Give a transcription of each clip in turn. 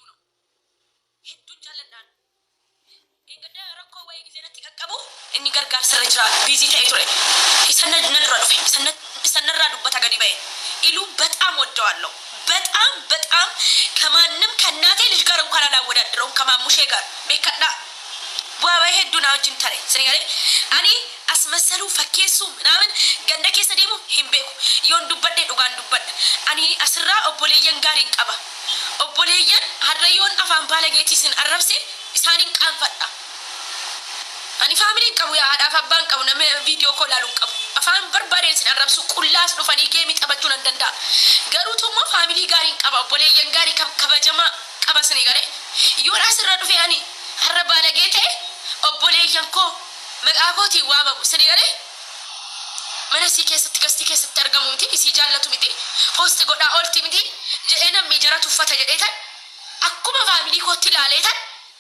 iluno heddun jalladhan engada rakko way gizenatti kakkabu inni gargaar sirra jira busy ta'e ture isanna nadra dhufe isanna ra dubbata gadi baye ilu በጣም ወደዋለሁ በጣም ከማንም ከናቴ ልጅ ጋር እንኳን አላወዳድረው ከማሙሼ ጋር በከዳ ዋባይ ሄዱና ወጅን ተሬ ስለያለ አኒ አስመሰሉ ፈኬሱ ምናምን ገንደ ከሰ ደሞ ሂምቤኩ ይወንዱበደ ዱጋንዱበደ አኒ አስራ ኦቦሌየን ጋር ይንቀባ ኦቦሌየን ሀረዮን አፋን ባለጌቲስን አረብሴ ኢሳኒን ቃንፈጣ ani family qabu ya ada fabban qabu na video call alun qabu afan barbaren sin arabsu kullas do fani game tabachu nan danda garu to mo family garin qaba boleyen gari kabajama qaba sini gare yora sirra do yani harba la gete oboleyen ko magafoti waba sini gare manasi kessa targamunti isi jallatu miti post goda olti miti jeena mi jaratu fata jedeta akkuma family ko tilaleta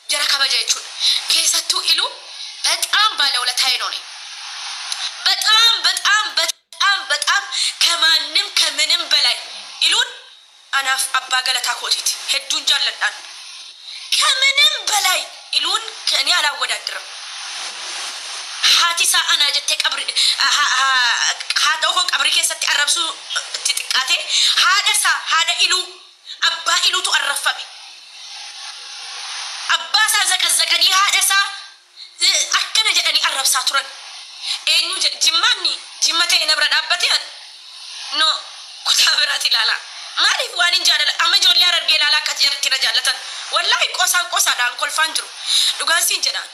jara kabaja yechun kessatu ilu በጣም ባለውለታዬ ነው ነኝ በጣም ከምንም በላይ ኢሉን አናፍ አባ ገለታ ኮቲት ሄዱን ጃለዳን ከምንም በላይ ኢሉን ከኔ አላወዳድርም ሀቲሳ አና ጀቴ ቀብር ሀዳው ቀብር ከሰጥ አረብሱ ትጥቃቴ ሀዳ ኢሉ አባ ኢሉ ተአረፈበ አባ ሳዘቀዘቀኒ ሀዳሳ akkana jedhani arrabsaa turan eenyu jimmate nabra dhaabbate no kutaa biraati ilaala maaliif waan hin jaalala amma ijoollee argee ilaala akka jirti na jaallatan wallahi qosaadhaan kolfaan jiru dhugaan siin jedhaan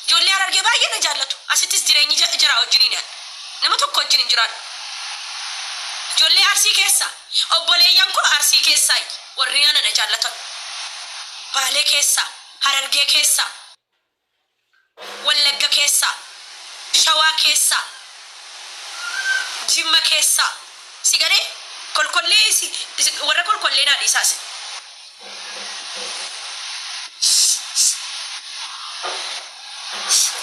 ijoollee argee baay'ee na jaallatu asittis jireenyi jira wajjiniin nama tokko wajjin hin jiraan ijoollee arsii keessa obboleeyyan koo arsii keessaa warri na jaallatan baalee keessa harargee keessa ወለጋ ከሳ ሸዋ ከሳ ጅማ ከሳ ሲገሬ ኮልኮሌ ወረ ኮልኮሌና ዲሳስ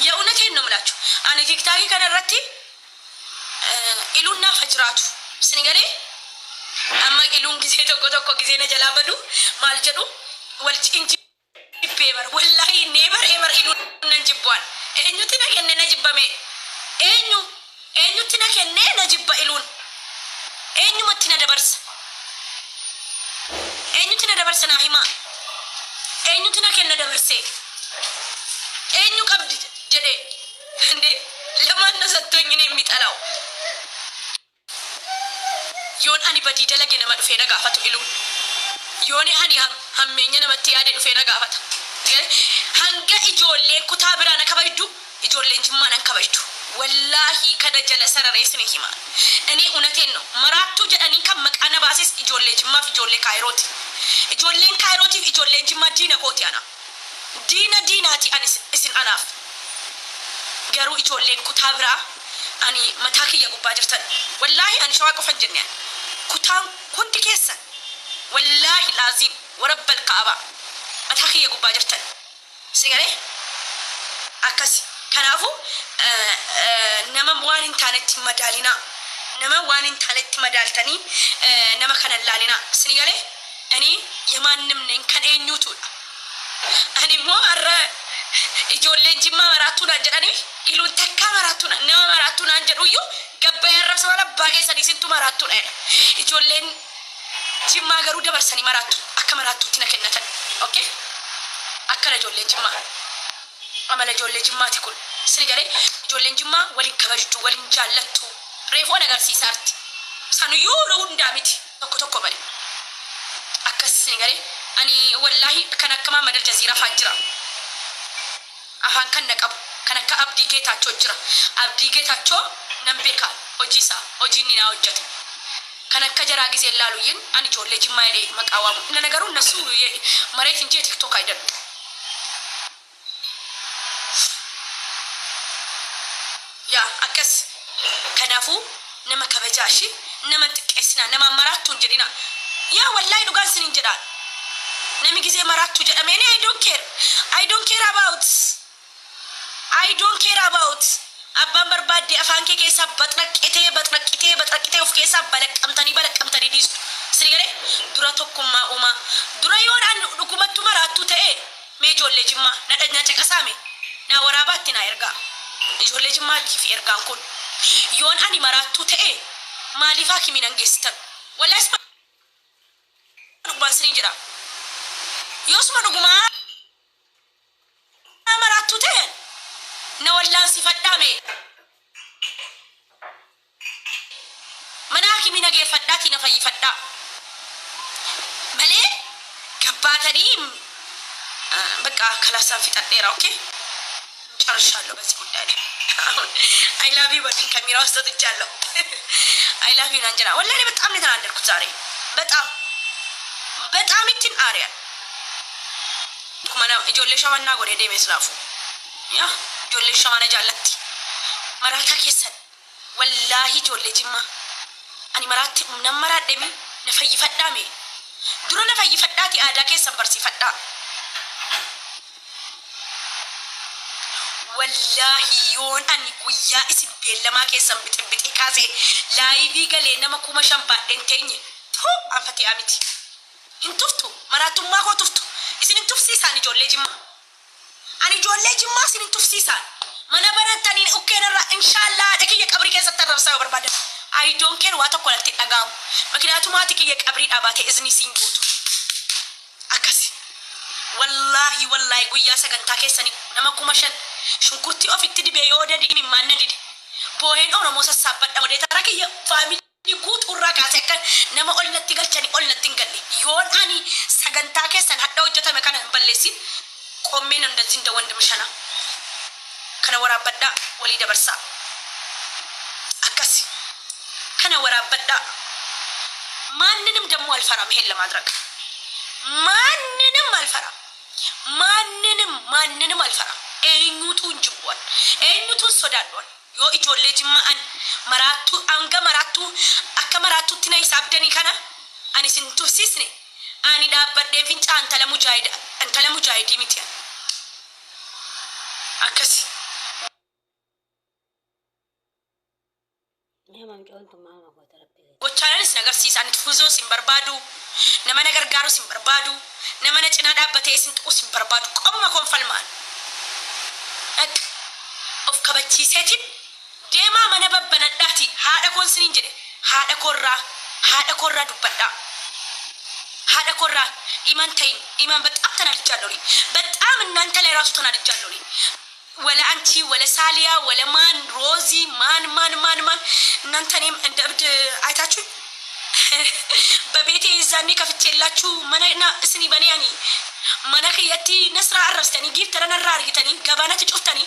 የኡነቴን ነው የምላችሁ አኔ ቲክታክ ከደረቲ ኢሉና ፈጅራቱ ስንገሬ አማ ኢሉን ጊዜ ተቆ ጊዜ ነጀላበዱ ማልጀዱ ወልጭ እንጂ ፔበር ወላሂ ኔቨር ኤቨር ኢሉን ነጅቧል እኙትና ከነ ነጅበሜ እኙትና ከነ ነጅባ ኢሉን እኙትና ደበርሰና ሂማ እኙትና ከነ ደበርሴ እኙ ቀብድ ጀዴ እንዴ ለማን ነሰቶኝ ነው የሚጠላው ዮን አኒ በዲ ደለገ ነመድፈ ነጋፈቱ ኢሉን ዮኒ አኒ ሀመኘ ነመት ያደ ዱፈ ነጋፈታ hanga ijoollee kutaa biraan kabajdu ijoolleen jimmaan kabajdu wallahi kada jala sarareesni hima ani unateen no maraattu jedhanii kan maqana baasis ijoollee jimmaa fi ijoollee kaayirooti ijoolleen kaayirootii fi ijoolleen jimmaa diina kooti ana diinaati anis isin anaaf garuu ijoolleen kutaa biraa ani mataa kiyya gubbaa jirtan wallahi ani shawaa qofan jennaan kutaan hundi keessan wallahi laazim warabbal kaaba mataa kiyya gubbaa jirtan sigare akasi kanafu nama waanin tanetti madalina nama waanin tanetti madaltani nama kana lalina sigare ani yamaንም ነኝ ከኔኙቱ ani mo arra ijolle jimma maratuna jedani ilun takka maratuna jedhuyo gabba yarra sawala baage sadi sintu maratuna ijolle jimma garu dabarsani maratu akka maratutti na kennatan okay akkana ijolle jimma amala ijolle jimmaati kun sinigale ijolle jimma walin kabajtu walin jaallattu reefo agarsiisarti sanu yoro hundamiti tokko bari akkas sinigale ani wallahi kana kama madal jazira fajira afan kan naqab kana ka abdi getacho nambeka hojisa hojini na hojjata kana ka jara gize laluyin ani ijolle jimma ide maqawamu na nagaru nasu maret inje tiktok aidan ya akas kanafu nama kabajashi nama tikesna nama maratu jedina ya wallahi dugan sinin jeda nami gize maratu jedamene I don't care about abban barbade afanke kesa batrakite of kesa balaqamtani dis sirigare dura tokkumma uma dura yoran dhugumattu maraattu ta'e mee ijoollee jimmaa na caqasaame na waraabaatti na ergaa ijoollee jimmaatiif ergaan kun yoon ani maraattu ta'e maaliif hakimiin hangeessitan wallahi dhugumaan siniin jedha yoosuma dhugumaa maraattu ta'e na wallaansifadhaame mana hakimiin hageeffadhaatii na fayyifadhaa malee gabbaatanii በቃ ክላሳን ፊታዴራ ኦኬ ጨርሻለሁ በዚህ ጉዳይ ላይ አይ ላቭ ዩ በዲን ካሜራ ውስጥ ወጥቻለሁ አይ ላቭ ዩ አንጀላ ወላሂ በጣም ነው የተናደድኩት ዛሬ በጣም እንትን አሪያ ኩማና ጆሌ ሻዋና ጎዴ ደሜስላፉ ያ ጆሌ ሻዋና ጃለቲ መራታ ከሰን ወላሂ ጆሌ ጅማ አኒ መራት ነመራ ደሚ ነፈይ ፈዳሜ ድሮ ነፈይ ፈዳቲ አዳ ከሰን በርሲ ፈዳ والله يون أني ويا اسم بيلما كيسم بتبتي كاسي لايفي قالي نما كوما شامبا انتيني تو أنفتي أمتي انتفتو مراتو ما كو تفتو اسم انتفسيسان جولي جمع أني جولي جمع اسم انتفسيسان منا براتاني اوكي نرى إن شاء الله دكي يكبري كيسا تربسا وبربادا I don't care واتو قولتي أقام مكناتو ما تكي يكبري أباتي إذني سينجوتو أكاسي والله ويا سكن تاكيساني نما كوما شن شنكرتي أوفيتي دي بيودا دي من مانا دي بوهين أو نموسى سابت أمودي تراكي يا فاميلي قوت أوراكا سكن نما قولنا تيغل تاني قولنا تنغل يون أني سكن تاكيسان حتى وجتا مكانا مباليسين قومين اندزين دوان دمشانا كان ورا بدا وليد برسا أكاسي كان ورا بدا ما ننم دمو الفرام هلا مادرك ما ننم الفرام ما ننم الفرام eenyutu njibwan eenyutu sodaadwan yoo ijoollee jimmaan maraattu anga maraattu akka maraattutti na hisaabdanii kana ani sin tufsisne ani dhaabbadhee finca antala mujaahidii miti akkasi gochaanis nagarsiisan tufuzoo sin barbaadu nama nagargaaru sin barbaadu nama na cinaa dhaabbatee sin tuqu sin barbaadu qobuma konfalmaan of kabachiiseetiin deemaa mana babbanadhaati haadha koon siniin jedhe haadha korraa dubbadhaa haadha korraa iman tayin iman በጣም ተናድጃለሁ በጣም እናንተ ላይ ራሱ ተናድጃለሁ ወለ አንቺ ወለ ሳሊያ ወለ ማን ሮዚ ማን እናንተ እኔም እንደ እብድ አይታችሁ በቤቴ ይዛኔ ከፍቼላችሁ መናና እስኒ በኔያኒ منك يتي نسرع الرستني جيب ترى نرار جتني جبانة شفتني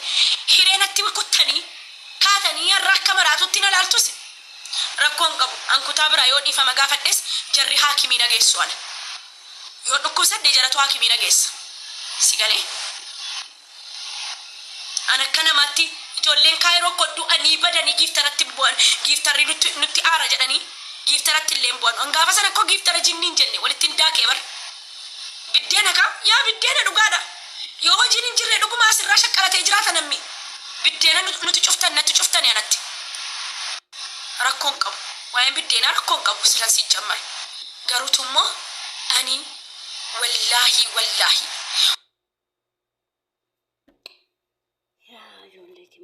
هيرينتي وكتني كاتني الرك مراتو تنا لالتوس ركون قبو أن كتاب رايون إفما قافتس جري حاكمين جيس سؤال يون نكوسد دجرتو حاكمين جيس سيجالي أنا كنا ماتي جولين كايرو كدو أني بدني جيب ترى تبوان جيب ترى نتي آرا جدني جيب ترى تلين بوان أنقافة سنة كو جيب ترى جنين جني ولتين داكيبر بدينا كا يا بدينا دغادا يو وجين جيري دغما سر شقلت اجراتا نمي بدينا نتشفتن يا نتي ركون قب وين بدينا ركون قب سلاسي جمر غروتمو اني والله يا جولتي